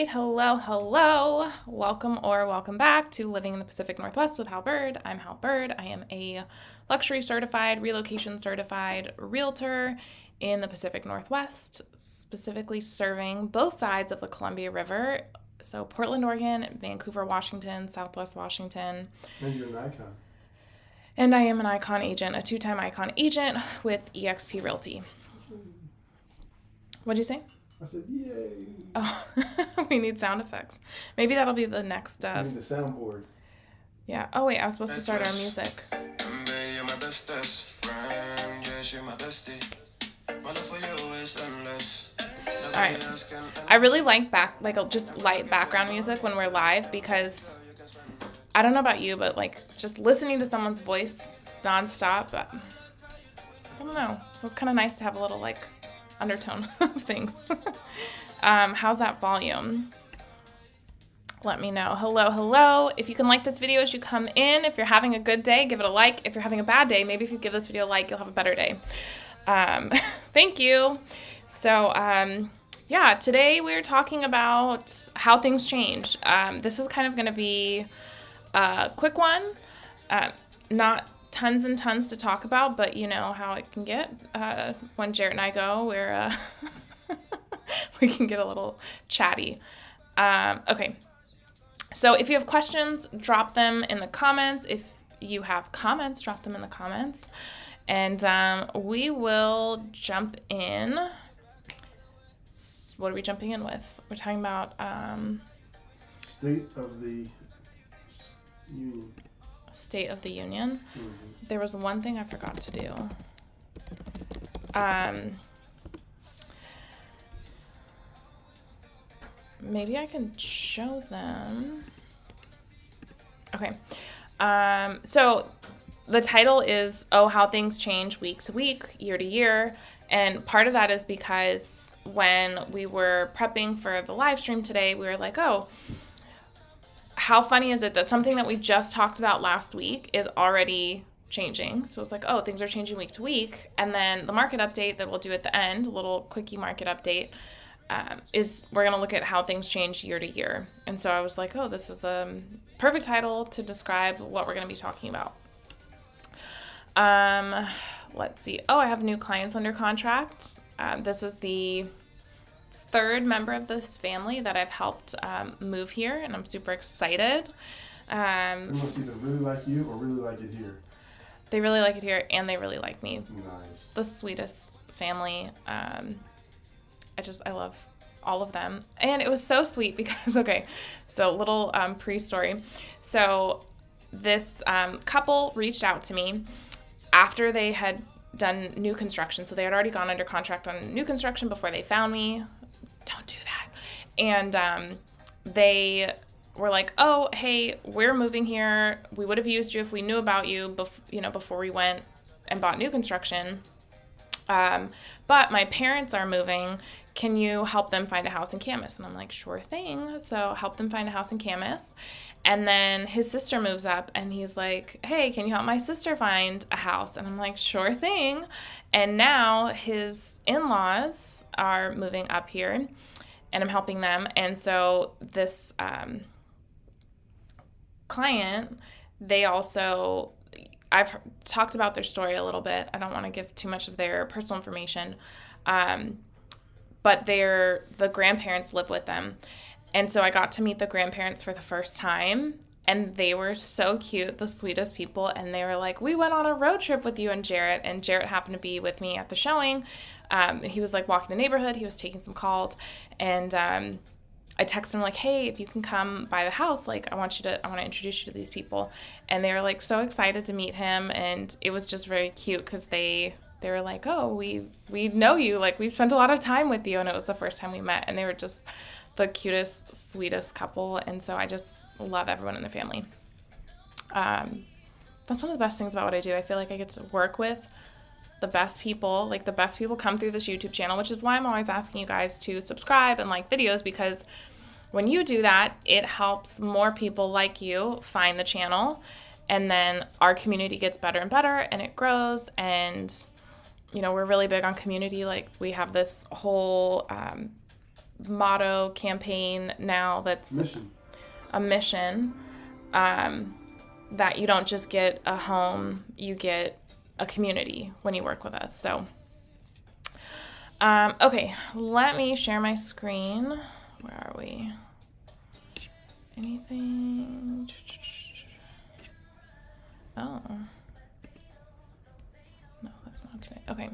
right. Hello. Welcome back to Living in the Pacific Northwest with Hal Byrd. I'm Hal Byrd. I am a luxury certified, relocation certified realtor in the Pacific Northwest, specifically serving both sides of the Columbia River. So Portland, Oregon, Vancouver, Washington, Southwest Washington. And you're an icon. And I am an icon agent, a 2-time icon agent with eXp Realty. What'd you say? I said, yay. Oh, we need sound effects. Maybe that'll be the next. I need the soundboard. Yeah. Oh, wait, I was supposed to start our music. All right. I really like just light background music when we're live because I don't know about you, but just listening to someone's voice nonstop, I don't know. So it's kind of nice to have a little undertone of things. How's that volume? Let me know. Hello. If you can like this video as you come in, if you're having a good day, give it a like. If you're having a bad day, maybe if you give this video a like, you'll have a better day. Thank you. So, yeah, today we're talking about how things change. This is kind of going to be a quick one. Not tons and tons to talk about, but you know how it can get when Jarrett and I go, where we can get a little chatty. Okay, so if you have questions, drop them in the comments. If you have comments, drop them in the comments, and we will jump in. What are we jumping in with? We're talking about State of the Union. State of the Union. Mm-hmm. There was one thing I forgot to do. Maybe I can show them. Okay. So the title is, How Things Change Week to Week, Year to Year. And part of that is because when we were prepping for the live stream today, we were like, how funny is it that something that we just talked about last week is already changing? So it's like, things are changing week to week. And then the market update that we'll do at the end, a little quickie market update, is we're going to look at how things change year to year. And so I was like, this is a perfect title to describe what we're going to be talking about. Let's see. I have new clients under contract. This is the third member of this family that I've helped move here, and I'm super excited. They must either really like you or really like it here. They really like it here, and they really like me. Nice. The sweetest family. I love all of them. And it was so sweet because, so little pre-story. So this couple reached out to me after they had done new construction. So they had already gone under contract on new construction before they found me. Don't do that. And they were like, hey, we're moving here. We would have used you if we knew about you, before we went and bought new construction. But my parents are moving. Can you help them find a house in Camas? And I'm like, sure thing. So help them find a house in Camas. And then his sister moves up and he's like, hey, can you help my sister find a house? And I'm like, sure thing. And now his in-laws are moving up here and I'm helping them. And so this client, I've talked about their story a little bit. I don't want to give too much of their personal information. But the grandparents live with them. And so I got to meet the grandparents for the first time. And they were so cute, the sweetest people. And they were like, we went on a road trip with you and Jarrett. And Jarrett happened to be with me at the showing. He was walking the neighborhood. He was taking some calls. And I texted him like, hey, if you can come by the house, I want to introduce you to these people. And they were so excited to meet him. And it was just very cute because they were like, we know you. We've spent a lot of time with you. And it was the first time we met. And they were just the cutest, sweetest couple. And so I just love everyone in the family. That's one of the best things about what I do. I feel like I get to work with the best people. The best people come through this YouTube channel, which is why I'm always asking you guys to subscribe and like videos, because when you do that, it helps more people like you find the channel. And then our community gets better and better and it grows. And, we're really big on community. We have this whole motto campaign now that's a mission, that you don't just get a home, you get a community when you work with us. So, okay, let me share my screen. Where are we? Anything? Oh. No, that's not today. Okay.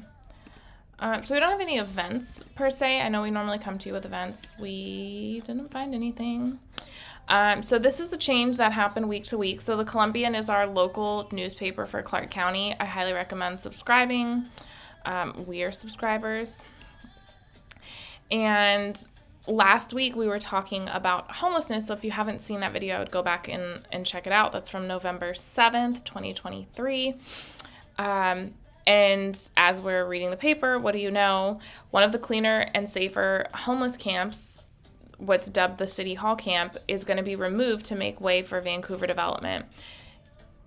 So we don't have any events per se. I know we normally come to you with events. We didn't find anything. So this is a change that happened week to week. So the Columbian is our local newspaper for Clark County. I highly recommend subscribing. We are subscribers. And last week we were talking about homelessness. So if you haven't seen that video, I would go back and check it out. That's from November 7th, 2023. And as we're reading the paper, what do you know? One of the cleaner and safer homeless camps, what's dubbed the City Hall camp, is going to be removed to make way for Vancouver development.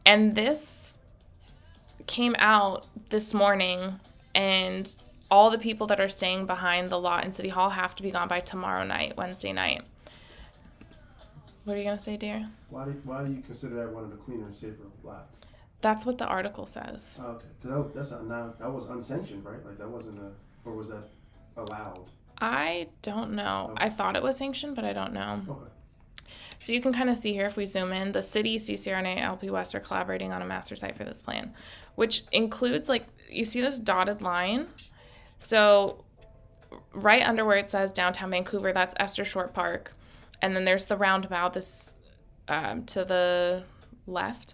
And this came out this morning, and all the people that are staying behind the lot in City Hall have to be gone by tomorrow night, Wednesday night. What are you going to say, dear? Why do you consider that one of the cleaner and safer lots? That's what the article says. Oh, okay, because that was unsanctioned, right? Like that wasn't or was that allowed? I don't know. Okay. I thought it was sanctioned, but I don't know. Okay. So you can kind of see here if we zoom in, the city, CCRNA, LP West are collaborating on a master site for this plan, which includes, like, you see this dotted line. So right under where it says downtown Vancouver, that's Esther Short Park, and then there's the roundabout this to the left.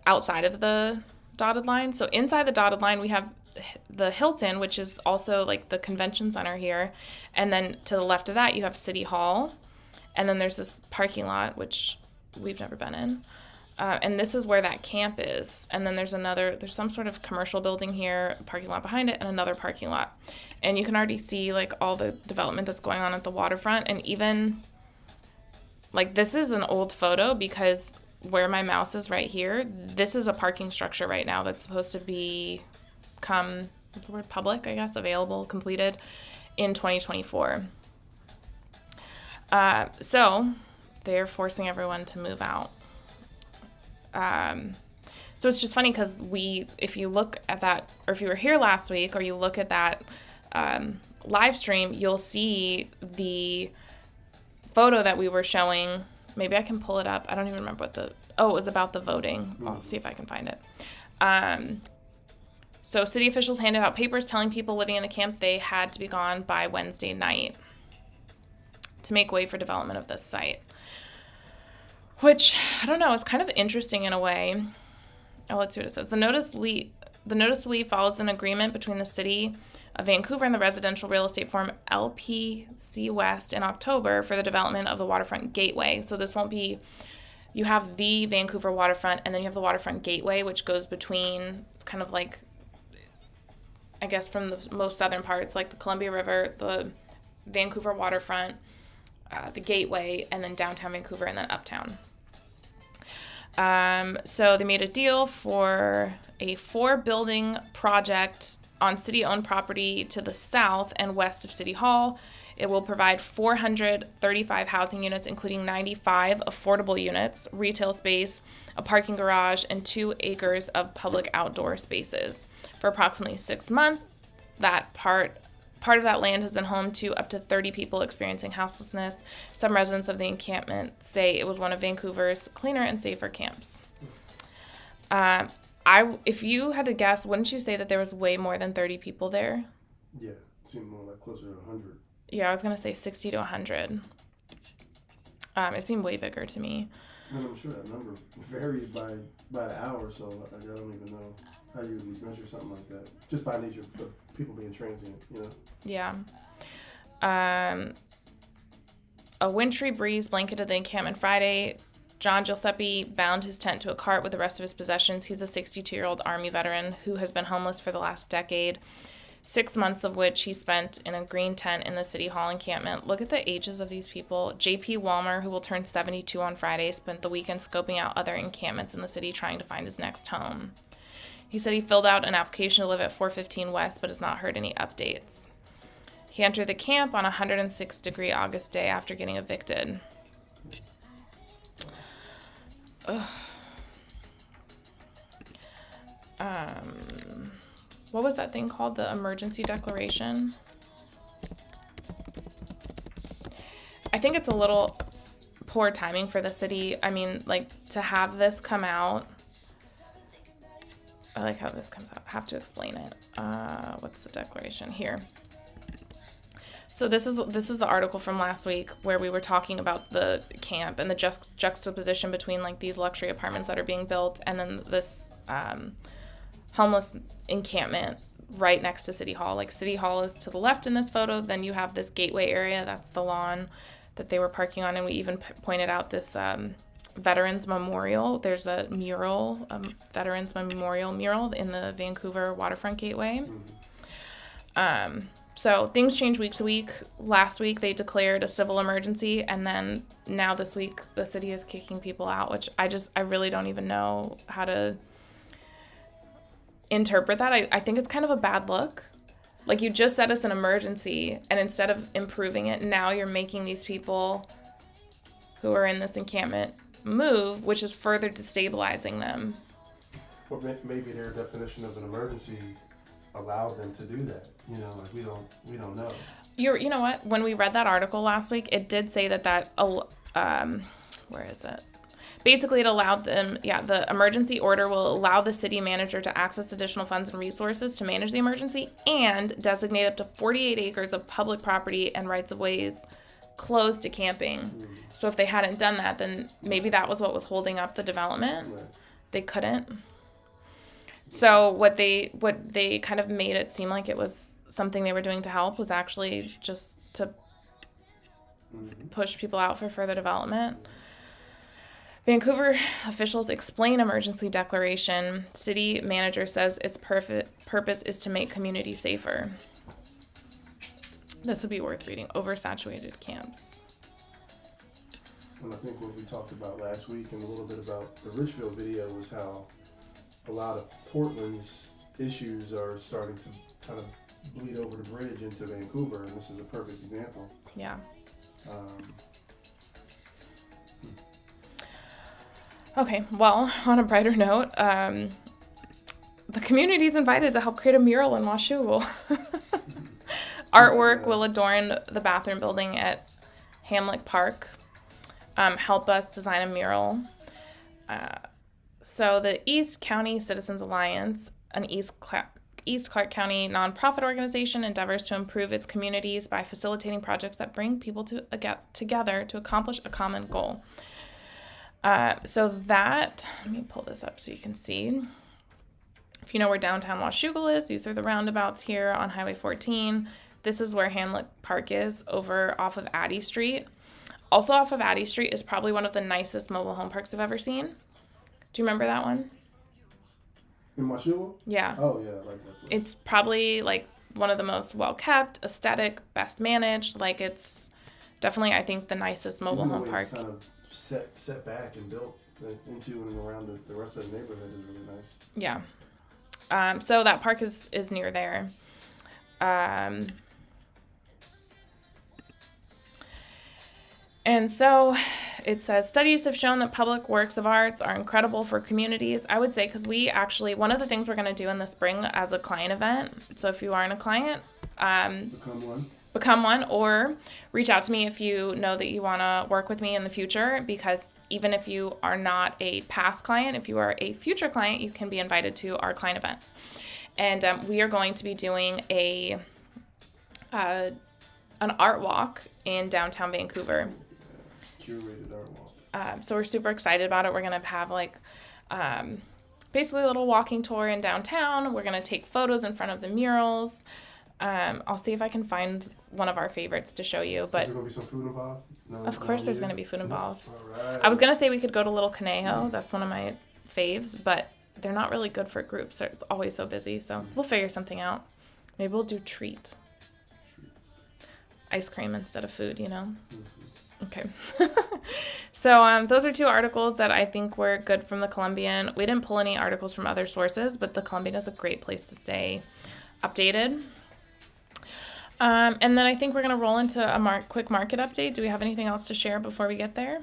Outside of the dotted line. So inside the dotted line, we have the Hilton, which is also like the convention center here. And then to the left of that, you have City Hall. And then there's this parking lot, which we've never been in. And this is where that camp is. And then there's some sort of commercial building here, parking lot behind it, and another parking lot. And you can already see like all the development that's going on at the waterfront. And even like this is an old photo because where my mouse is right here, this is a parking structure right now that's supposed to become, what's the word, public, I guess, available, completed in 2024. So they're forcing everyone to move out. So it's just funny because if you look at that, or if you were here last week, or you look at that live stream, you'll see the photo that we were showing. Maybe I can pull it up. I don't even remember it was about the voting. I'll see if I can find it. So city officials handed out papers telling people living in the camp they had to be gone by Wednesday night to make way for development of this site. Which, I don't know, is kind of interesting in a way. Oh, let's see what it says. The notice to leave follows an agreement between the city of Vancouver and the residential real estate firm LPC West in October for the development of the waterfront gateway. So this won't be, you have the Vancouver waterfront and then you have the waterfront gateway, which goes between, it's kind of like, I guess from the most southern parts, like the Columbia River, the Vancouver waterfront, the gateway, and then downtown Vancouver, and then uptown. So they made a deal for a 4-building project on city-owned property to the south and west of City Hall. It will provide 435 housing units, including 95 affordable units, retail space, a parking garage, and 2 acres of public outdoor spaces. For approximately 6 months, that part of that land has been home to up to 30 people experiencing houselessness. Some residents of the encampment say it was one of Vancouver's cleaner and safer camps. If you had to guess, wouldn't you say that there was way more than 30 people there? Yeah, it seemed more like closer to 100. Yeah, I was going to say 60 to 100. It seemed way bigger to me. And I'm sure that number varies by the hour, so I don't even know how you would measure something like that. Just by nature of people being transient, you know? Yeah. A wintry breeze blanketed the encampment Friday. John Giuseppe bound his tent to a cart with the rest of his possessions. He's a 62-year-old Army veteran who has been homeless for the last decade, 6 months of which he spent in a green tent in the City Hall encampment. Look at the ages of these people. J.P. Walmer, who will turn 72 on Friday, spent the weekend scoping out other encampments in the city trying to find his next home. He said he filled out an application to live at 415 West, but has not heard any updates. He entered the camp on a 106-degree August day after getting evicted. Ugh. What was that thing called? The emergency declaration? I think it's a little poor timing for the city. I mean, like, to have this come out. I like how this comes out. I have to explain it. What's the declaration here? So this is the article from last week where we were talking about the camp and the juxtaposition between like these luxury apartments that are being built and then this homeless encampment right next to City Hall. Like City Hall is to the left in this photo. Then you have this gateway area. That's the lawn that they were parking on. And we even pointed out this Veterans Memorial. There's a mural, Veterans Memorial mural in the Vancouver waterfront gateway. So things change week to week. Last week they declared a civil emergency, and then now this week the city is kicking people out, which I really don't even know how to interpret that. I think it's kind of a bad look. Like, you just said it's an emergency, and instead of improving it, now you're making these people who are in this encampment move, which is further destabilizing them. Or maybe their definition of an emergency allowed them to do that. You know, like we don't know. You know what? When we read that article last week, it did say that where is it? Basically, it allowed them, the emergency order will allow the city manager to access additional funds and resources to manage the emergency and designate up to 48 acres of public property and rights of ways closed to camping. So if they hadn't done that, then maybe that was what was holding up the development. Right. They couldn't. So what they kind of made it seem like it was something they were doing to help was actually just to push people out for further development. Vancouver officials explain emergency declaration. City manager says its purpose is to make community safer. This would be worth reading. Oversaturated camps. And I think what we talked about last week and a little bit about the Richfield video was how a lot of Portland's issues are starting to kind of bleed over the bridge into Vancouver, and this is a perfect example. Yeah. Okay, well, on a brighter note, the community is invited to help create a mural in Washougal. Artwork will adorn the bathroom building at Hamlet Park. Help us design a mural. So the East County Citizens Alliance, an East Clark County nonprofit organization, endeavors to improve its communities by facilitating projects that bring people together to accomplish a common goal. So that, let me pull this up so you can see. If you know where downtown Washougal is, these are the roundabouts here on Highway 14. This is where Hamlet Park is, over off of Addy Street. Also off of Addy Street is probably one of the nicest mobile home parks I've ever seen. Do you remember that one? In Washougal? Yeah. Oh, yeah, I like that place. It's probably like one of the most well-kept, aesthetic, best managed. Like, it's definitely, I think, the nicest mobile home park. It's kind of set back and built into and around the rest of the neighborhood is really nice. Yeah. So that park is near there. And so it says, studies have shown that public works of arts are incredible for communities. I would say, because we actually, one of the things we're going to do in the spring as a client event, so if you aren't a client, become one, or reach out to me if you know that you want to work with me in the future, because even if you are not a past client, if you are a future client, you can be invited to our client events. And we are going to be doing an art walk in downtown Vancouver. Curated art walk. So we're super excited about it. We're going to have basically a little walking tour in downtown. We're going to take photos in front of the murals. I'll see if I can find one of our favorites to show you. But is there going to be some food involved? Of course there's going to be food involved. All right. I was going to say we could go to Little Conejo. That's one of my faves, but they're not really good for groups. It's always so busy, so we'll figure something out. Maybe we'll do treat. Ice cream instead of food, you know? Okay. So those are two articles that I think were good from the Columbian. We didn't pull any articles from other sources, but the Columbian is a great place to stay updated. And then I think we're going to roll into a quick market update. Do we have anything else to share before we get there?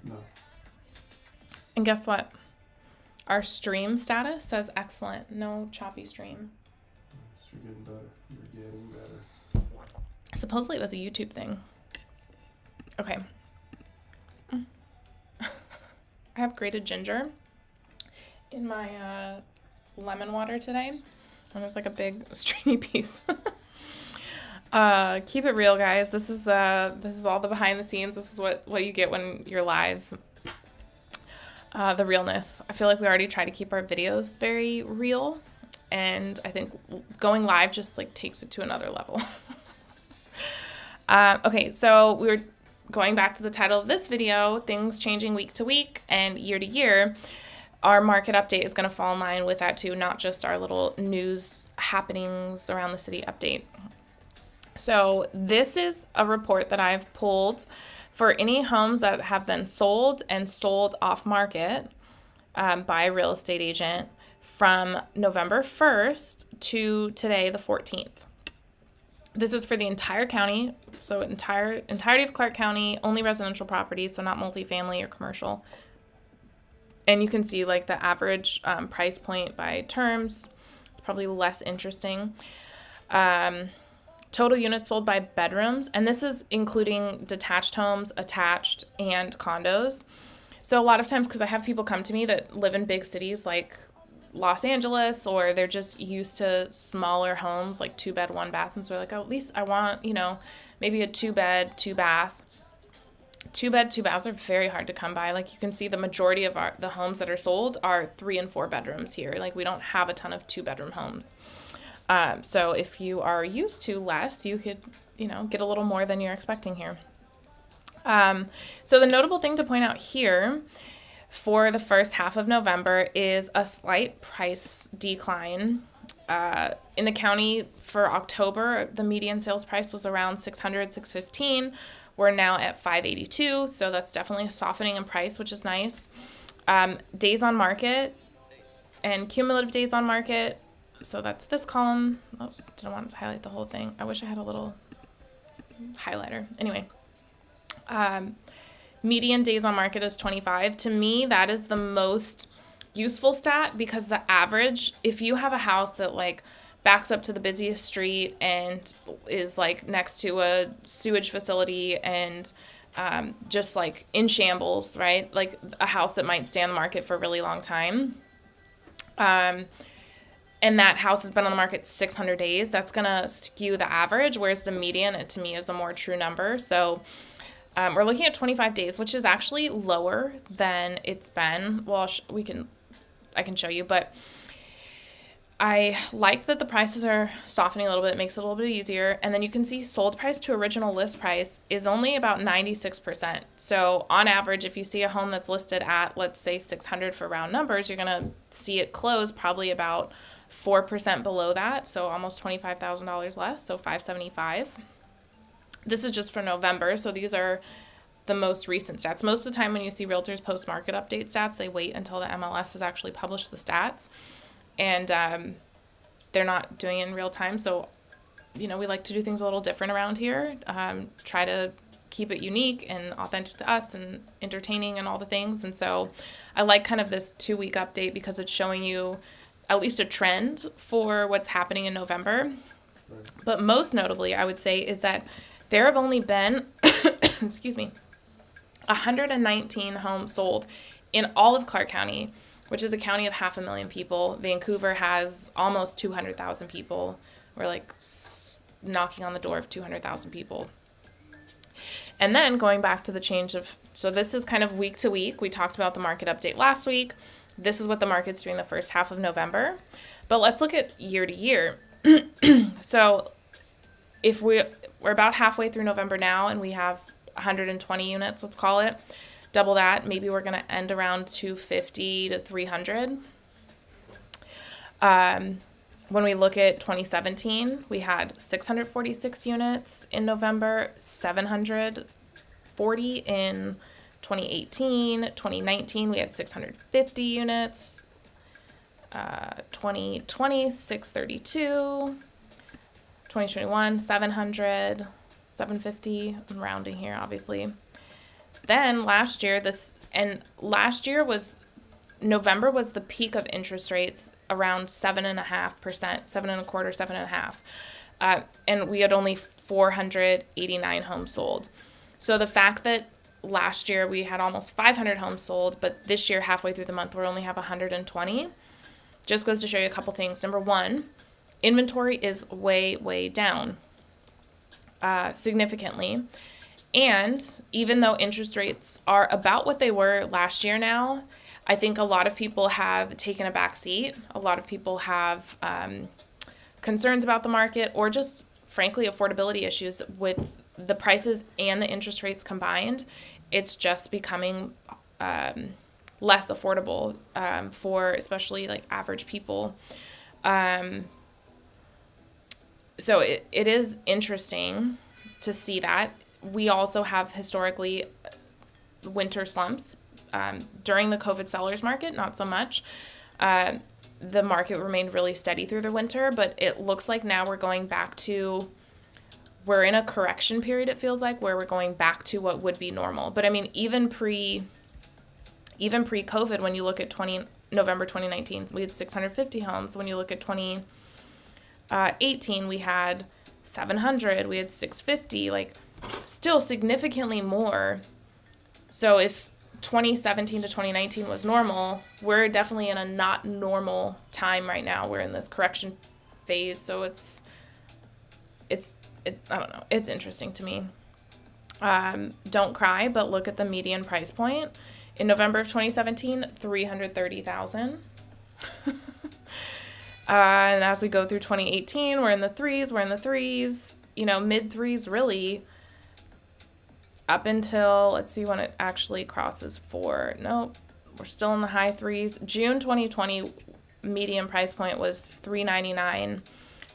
No. And guess what? Our stream status says excellent. No choppy stream. You're getting better. You're getting better. Supposedly it was a YouTube thing. Okay. I have grated ginger in my lemon water today. And there's like a big stringy piece. Keep it real, guys. This is all the behind the scenes. This is what you get when you're live. The realness. I feel like we already try to keep our videos very real, and I think going live just like takes it to another level. Okay, so we were going back to the title of this video, things changing week to week and year to year. Our market update is going to fall in line with that too, not just our little news happenings around the city update. So this is a report that I've pulled for any homes that have been sold and sold off market by a real estate agent from November 1st to today, the 14th. This is for the entire county, so entirety of Clark County, only residential properties, so not multifamily or commercial. And you can see like the average price point by terms. It's probably less interesting. Total units sold by bedrooms, and this is including detached homes, attached, and condos. So a lot of times, because I have people come to me that live in big cities like Los Angeles, or they're just used to smaller homes, like 2-bed, 1-bath, and so they're like, oh, at least I want, maybe a 2-bed, 2-bath. 2-bed, 2-baths are very hard to come by. Like you can see the majority of the homes that are sold are 3 and 4 bedrooms here. Like we don't have a ton of 2-bedroom homes. So if you are used to less, you could, get a little more than you're expecting here. So the notable thing to point out here for the first half of November is a slight price decline. In the county for October, the median sales price was around $600, $615. We're now at $582. So that's definitely a softening in price, which is nice. Days on market and cumulative days on market. So that's this column. Oh, didn't want to highlight the whole thing. I wish I had a little highlighter. Anyway, median days on market is 25. To me, that is the most useful stat because the average, if you have a house that like backs up to the busiest street and is like next to a sewage facility and just like in shambles, right? Like a house that might stay on the market for a really long time. And that house has been on the market 600 days, that's going to skew the average, whereas the median, to me, is a more true number. So we're looking at 25 days, which is actually lower than it's been. Well, I can show you, but I like that the prices are softening a little bit. It makes it a little bit easier. And then you can see sold price to original list price is only about 96%. So on average, if you see a home that's listed at, let's say, 600 for round numbers, you're going to see it close probably about 4% below that, so almost $25,000 less, so $575. This is just for November, so these are the most recent stats. Most of the time when you see realtors post market update stats, they wait until the MLS has actually published the stats, and they're not doing it in real time, so we like to do things a little different around here, try to keep it unique and authentic to us and entertaining and all the things, and so I like kind of this 2-week update because it's showing you at least a trend for what's happening in November. Right. But most notably, I would say, is that there have only been, 119 homes sold in all of Clark County, which is a county of 500,000 people. Vancouver has almost 200,000 people. We're like knocking on the door of 200,000 people. And then going back to the change of, so this is kind of week to week. We talked about the market update last week. This is what the market's doing the first half of November. But let's look at year to year. So if we're about halfway through November now and we have 120 units, let's call it, double that, maybe we're going to end around 250 to 300. When we look at 2017, we had 646 units in November, 740 in 2018, 2019, we had 650 units, 2020, 632, 2021, 700, 750. I'm rounding here, obviously. Then last year, November was the peak of interest rates, around 7.5%, 7.25%, 7.5%. And we had only 489 homes sold. So the fact that last year we had almost 500 homes sold, but this year, halfway through the month, we only have 120, just goes to show you a couple things. Number one, inventory is way, way down, significantly. And even though interest rates are about what they were last year now, I think a lot of people have taken a back seat. A lot of people have concerns about the market, or just, frankly, affordability issues with the prices and the interest rates combined. It's just becoming less affordable for especially like average people. So it is interesting to see that. We also have historically winter slumps. During the COVID sellers market, not so much. The market remained really steady through the winter, but it looks like now we're in a correction period, it feels like, where we're going back to what would be normal. But I mean, even pre-COVID, when you look at November 2019, we had 650 homes. When you look at 2018, we had 700, we had 650, like still significantly more. So if 2017 to 2019 was normal, we're definitely in a not normal time right now. We're in this correction phase. So it's I don't know. It's interesting to me. Don't cry, but look at the median price point. In November of 2017, $330,000. And as we go through 2018, we're in the threes, mid threes really, up until, let's see when it actually crosses 4. Nope, we're still in the high threes. June 2020 median price point was $399.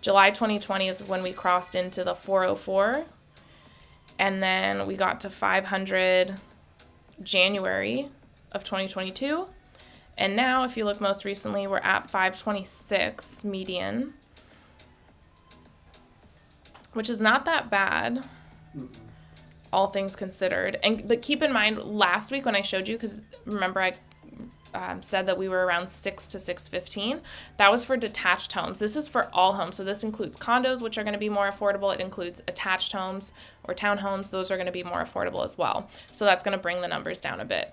July 2020 is when we crossed into the 404. And then we got to 500 January of 2022. And now, if you look most recently, we're at 526 median, which is not that bad, all things considered. But keep in mind, last week when I showed you, because remember I said that we were around 6 to 615, that was for detached homes. This is for all homes. So this includes condos, which are going to be more affordable. It includes attached homes or townhomes. Those are going to be more affordable as well. So that's going to bring the numbers down a bit.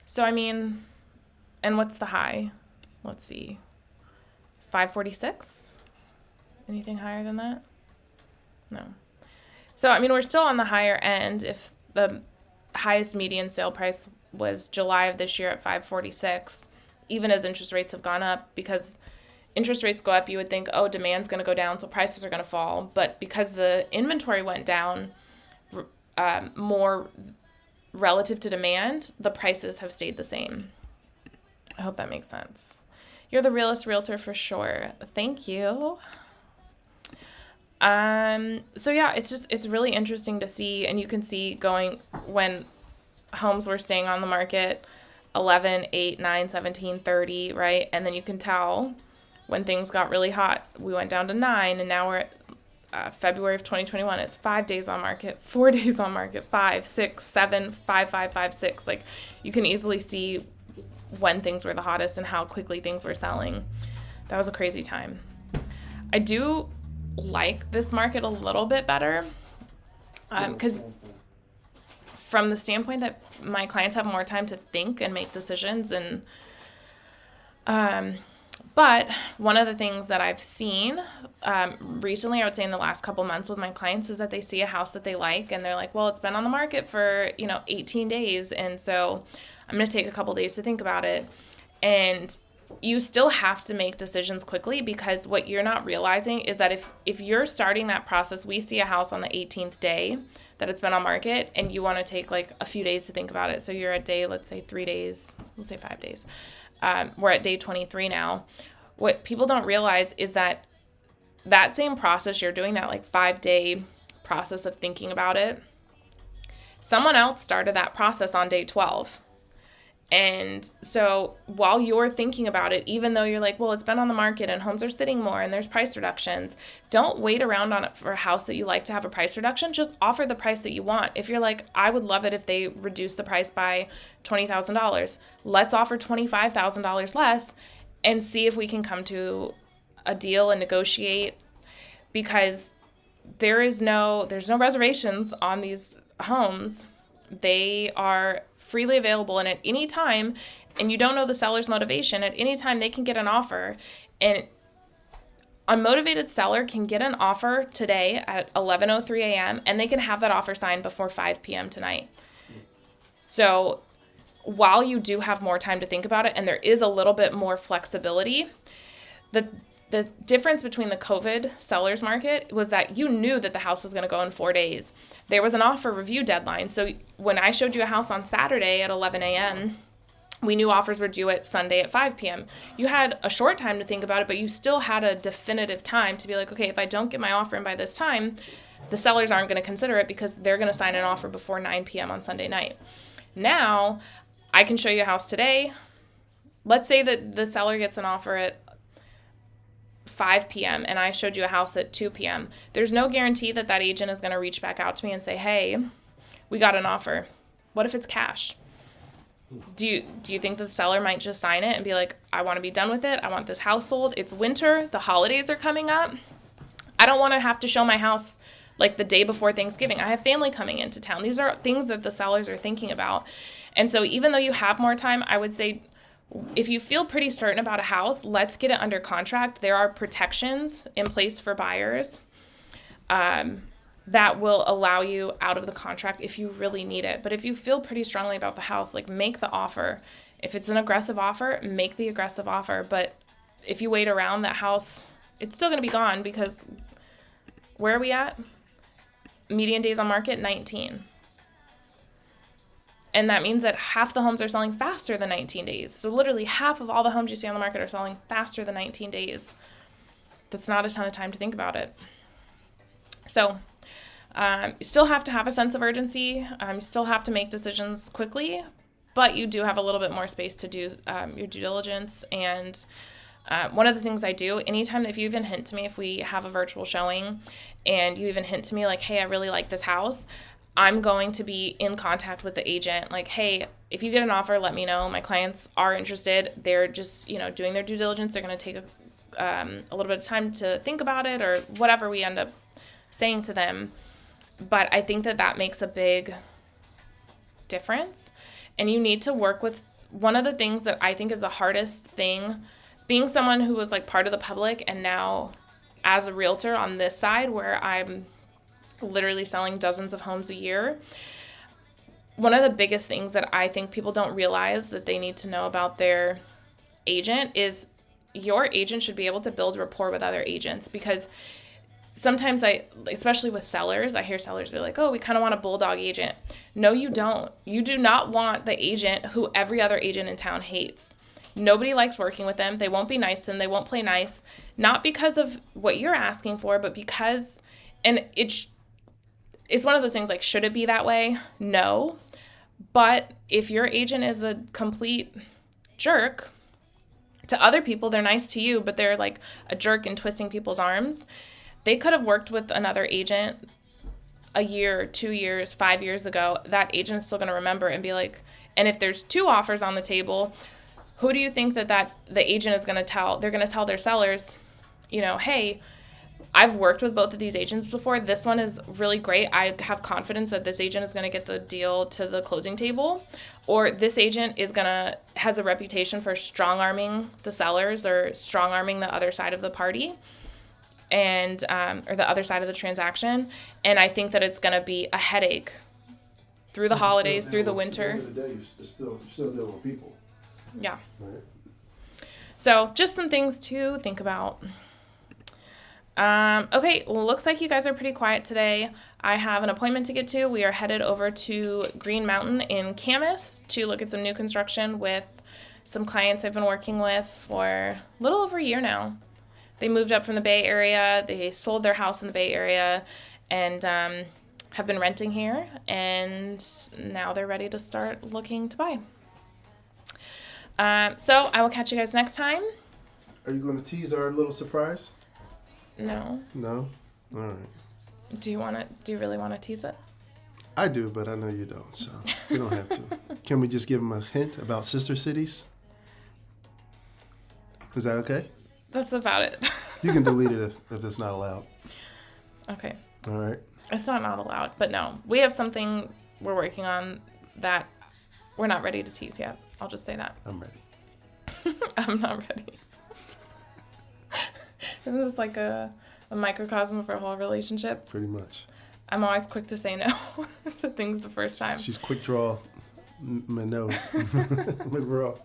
So, I mean, and what's the high? Let's see. 546? Anything higher than that? No. So, I mean, we're still on the higher end. If the highest median sale price was July of this year at 546, even as interest rates have gone up, because interest rates go up, you would think, oh, demand's going to go down, so prices are going to fall. But because the inventory went down more relative to demand, the prices have stayed the same. I hope that makes sense. You're the realest realtor for sure. Thank you. So yeah, it's really interesting to see, and you can see going when homes were staying on the market 11, 8, 9, 17, 30, right? And then you can tell when things got really hot, we went down to 9, and now we're at February of 2021. It's 5 days on market, 4 days on market, 5, 6, 7, 5, 5, 5, 6. Like, you can easily see when things were the hottest and how quickly things were selling. That was a crazy time. I do like this market a little bit better because from the standpoint that my clients have more time to think and make decisions, and but one of the things that I've seen recently, I would say in the last couple months with my clients, is that they see a house that they like and they're like, well, it's been on the market for 18 days, and so I'm going to take a couple days to think about it. And you still have to make decisions quickly, because what you're not realizing is that if you're starting that process, we see a house on the 18th day that it's been on market, and you want to take like a few days to think about it. So you're at day, let's say 3 days, we'll say 5 days. We're at day 23 now. What people don't realize is that same process you're doing, that like 5-day process of thinking about it, someone else started that process on day 12. And so while you're thinking about it, even though you're like, well, it's been on the market and homes are sitting more and there's price reductions, don't wait around on it for a house that you like to have a price reduction. Just offer the price that you want. If you're like, I would love it if they reduce the price by $20,000, let's offer $25,000 less and see if we can come to a deal and negotiate, because there's no reservations on these homes. They are freely available, and at any time, and you don't know the seller's motivation, at any time they can get an offer. And a motivated seller can get an offer today at 11:03 a.m. and they can have that offer signed before 5 p.m. tonight. So while you do have more time to think about it and there is a little bit more flexibility, the difference between the COVID seller's market was that you knew that the house was going to go in 4 days. There was an offer review deadline. So when I showed you a house on Saturday at 11 a.m., we knew offers were due at Sunday at 5 p.m. You had a short time to think about it, but you still had a definitive time to be like, okay, if I don't get my offer in by this time, the sellers aren't going to consider it because they're going to sign an offer before 9 p.m. on Sunday night. Now, I can show you a house today. Let's say that the seller gets an offer at 5 p.m. and I showed you a house at 2 p.m. There's no guarantee that that agent is going to reach back out to me and say, hey, we got an offer. What if it's cash? Do you think the seller might just sign it and be like, I want to be done with it. I want this house sold. It's winter. The holidays are coming up. I don't want to have to show my house like the day before Thanksgiving. I have family coming into town. These are things that the sellers are thinking about. And so even though you have more time, I would say, if you feel pretty certain about a house, let's get it under contract. There are protections in place for buyers that will allow you out of the contract if you really need it. But if you feel pretty strongly about the house, like, make the offer. If it's an aggressive offer, make the aggressive offer. But if you wait around, that house, it's still going to be gone, because where are we at? Median days on market, 19. And that means that half the homes are selling faster than 19 days. So literally half of all the homes you see on the market are selling faster than 19 days. That's not a ton of time to think about it. So you still have to have a sense of urgency. You still have to make decisions quickly, but you do have a little bit more space to do your due diligence. And one of the things I do, anytime, if you even hint to me, if we have a virtual showing and you even hint to me like, hey, I really like this house, I'm going to be in contact with the agent. Like, hey, if you get an offer, let me know. My clients are interested. They're just, doing their due diligence. They're going to take a little bit of time to think about it, or whatever we end up saying to them. But I think that makes a big difference. And you need to work with, one of the things that I think is the hardest thing, being someone who was like part of the public and now as a realtor on this side where I'm literally selling dozens of homes a year. One of the biggest things that I think people don't realize that they need to know about their agent is your agent should be able to build rapport with other agents, because sometimes especially with sellers, I hear sellers be like, oh, we kind of want a bulldog agent. No, you don't. You do not want the agent who every other agent in town hates. Nobody likes working with them. They won't be nice and they won't play nice, not because of what you're asking for, but because, and it's one of those things like, should it be that way? No. But if your agent is a complete jerk to other people, they're nice to you, but they're like a jerk and twisting people's arms. They could have worked with another agent a year, 2 years, 5 years ago. That agent is still going to remember and be like, and if there's two offers on the table, who do you think that the agent is going to tell? They're going to tell their sellers, hey, I've worked with both of these agents before. This one is really great. I have confidence that this agent is going to get the deal to the closing table. Or this agent has a reputation for strong-arming the sellers or strong-arming the other side of the party, and or the other side of the transaction. And I think that it's going to be a headache through the holidays, through the winter. At the end of the day, you're still dealing with people. Yeah. Right. So just some things to think about. Okay, looks like you guys are pretty quiet today. I have an appointment to get to. We are headed over to Green Mountain in Camas to look at some new construction with some clients I've been working with for a little over a year now. They moved up from the Bay Area. They sold their house in the Bay Area and have been renting here, and now they're ready to start looking to buy. So I will catch you guys next time. Are you going to tease our little surprise? No. No? All right. Do you really want to tease it? I do, but I know you don't, so we don't have to. Can we just give them a hint about sister cities? Is that okay? That's about it. You can delete it if it's not allowed. Okay. All right. It's not allowed, but no. We have something we're working on that we're not ready to tease yet. I'll just say that. I'm ready. I'm not ready. Isn't this like a microcosm of our whole relationship? Pretty much. I'm always quick to say no to things the first time. She's quick draw. No. McGraw.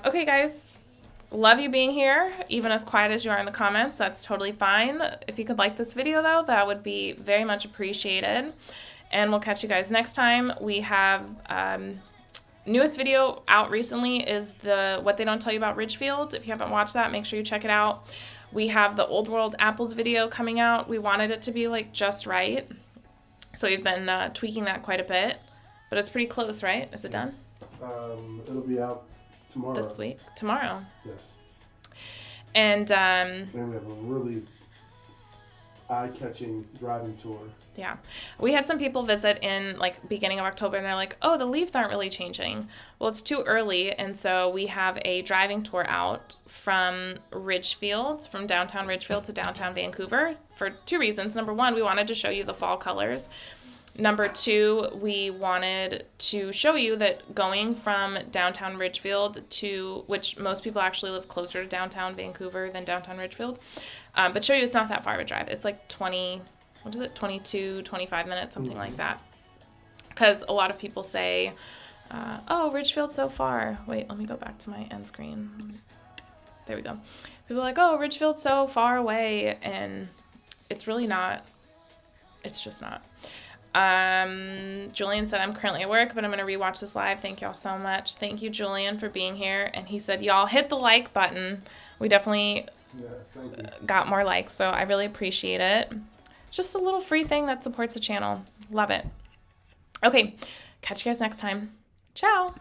Okay, guys. Love you being here, even as quiet as you are in the comments. That's totally fine. If you could like this video, though, that would be very much appreciated. And we'll catch you guys next time. We have newest video out recently is the What They Don't Tell You About Ridgefield. If you haven't watched that, make sure you check it out. We have the Old World Apples video coming out. We wanted it to be like just right. So we've been tweaking that quite a bit. But it's pretty close, right? Is it done? It'll be out tomorrow. This week? Tomorrow. Yes. And we have a really eye-catching driving tour. yeah. We had some people visit in like beginning of October and they're like, oh, the leaves aren't really changing. Well, it's too early. And so we have a driving tour out from Ridgefield, from downtown Ridgefield to downtown Vancouver for two reasons. Number one, we wanted to show you the fall colors. Number two, we wanted to show you that going from downtown Ridgefield to, which most people actually live closer to downtown Vancouver than downtown Ridgefield, but show you it's not that far of a drive. It's like 22, 25 minutes, something like that. Because a lot of people say, oh, Ridgefield's so far. Wait, let me go back to my end screen. There we go. People are like, oh, Ridgefield's so far away, and it's really not. It's just not. Julian said, I'm currently at work, but I'm going to rewatch this live. Thank y'all so much. Thank you, Julian, for being here. And he said, y'all hit the like button. We definitely got more likes, so I really appreciate it. Just a little free thing that supports the channel. Love it. Okay, catch you guys next time. Ciao.